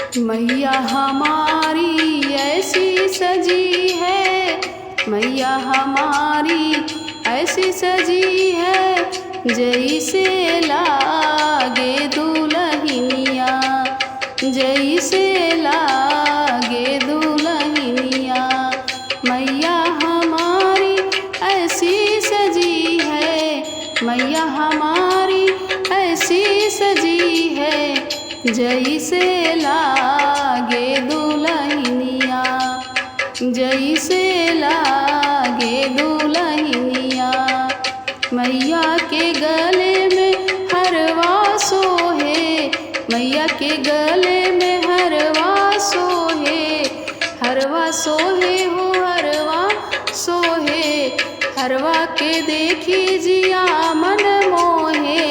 मैया हमारी ऐसी सजी है, मैया हमारी ऐसी सजी है, जैसे लागे दुल्हनिया, जैसे लागे दुल्हनिया। मैया हमारी ऐसी सजी है, मैया हमारी ऐसी सजी है, जैसे लागे दुल्हनिया, जैसे लागे दुल्हनिया। मैया के गले में हरवा सोहे, मैया के गले में हरवा सोहे, हरवा सोहे हो हरवा सोहे। हरवा के देखी जिया मन मोहे,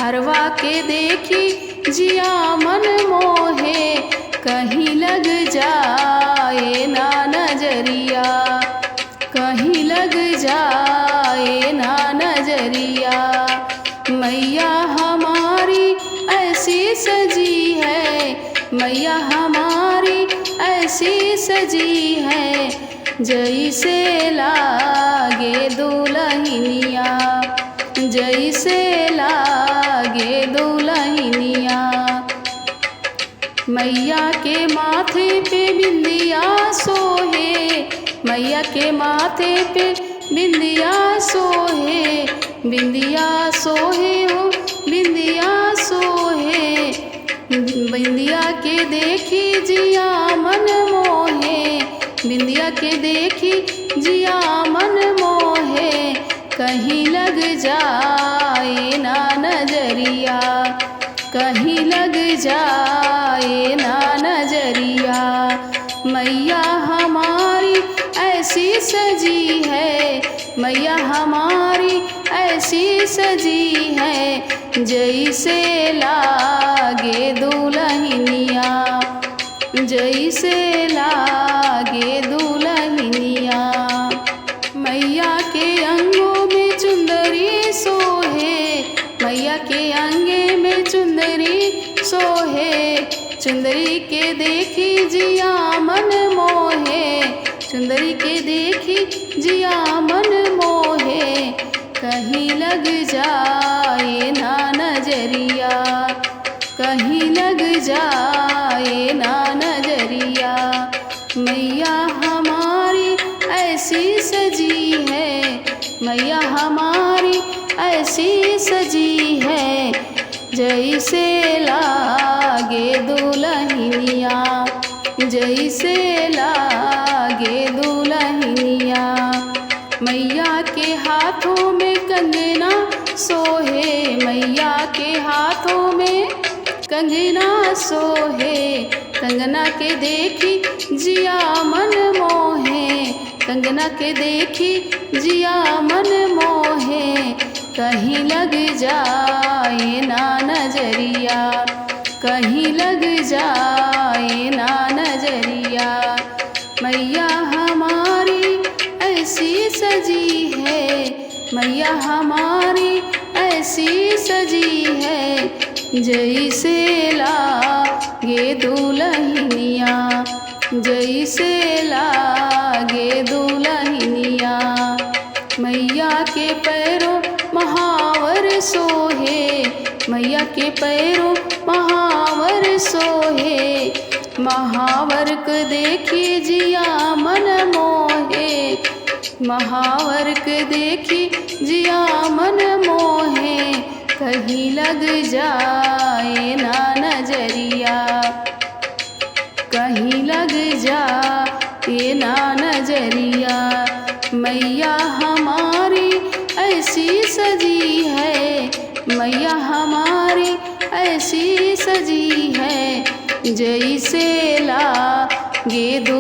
हरवा के देखी जिया मन मोहे। कहीं लग जाए ना नजरिया, कहीं लग जाए ना नजरिया। मैया हमारी ऐसी सजी है, मैया हमारी ऐसी सजी है, जैसे लागे दुल्हनिया, जैसे लागे दुल्हनिया। मैया के माथे पे बिंदिया सोहे, मैया के माथे पे बिंदिया सोहे, बिंदिया सोहे हो बिंदिया सोहे। बिंदिया के देखी जिया मन मोहे, बिंदिया के देखी जिया मन मोहे। कहीं लग जाए ना नजरिया, कहीं लग जाए ना नजरिया। मैया हमारी ऐसी सजी है, मैया हमारी ऐसी सजी है, जैसे लागे दुल्हनिया, जैसे लागे दुल्हनिया। मैया के अंगों में चुंदरी सोहे, मैया के अंगे में चुंदरी सोहे। चुंदरी के देखी जिया मन मोहे, चुंदरी के देखी जिया मन मोहे। कहीं लग जाए ना नजरिया, कहीं लग जाए ना नजरिया। मैया हमारी ऐसी सजी है, मैया हमारी ऐसी सजी है, जैसे लागे दुल्हनिया, जैसे लागे दुल्हनिया। मैया के हाथों में कंगना सोहे, मैया के हाथों में कंगना सोहे। कंगना के देखी जिया मन मोहे, कंगना के देखी जिया मन मोहे। कहीं लग जाए ना नजरिया, कहीं लग जाए ना नजरिया। मैया हमारी ऐसी सजी है, मैया हमारी ऐसी सजी है, जैसे लागे दुल्हनिया, जैसे लागे दुल्हनिया। मैया के पैरों महावर सोहे, मैया के पैरों महावर सोहे। महावर को देखी जिया मन मोहे, महावर को देखी जिया मन मोहे। कहीं लग जाए ना नजरिया, कहीं लग जाए ना नजरिया। मैया हमारी ऐसी सजी है, मैया हमारी ऐसी सजी है, जैसे लागे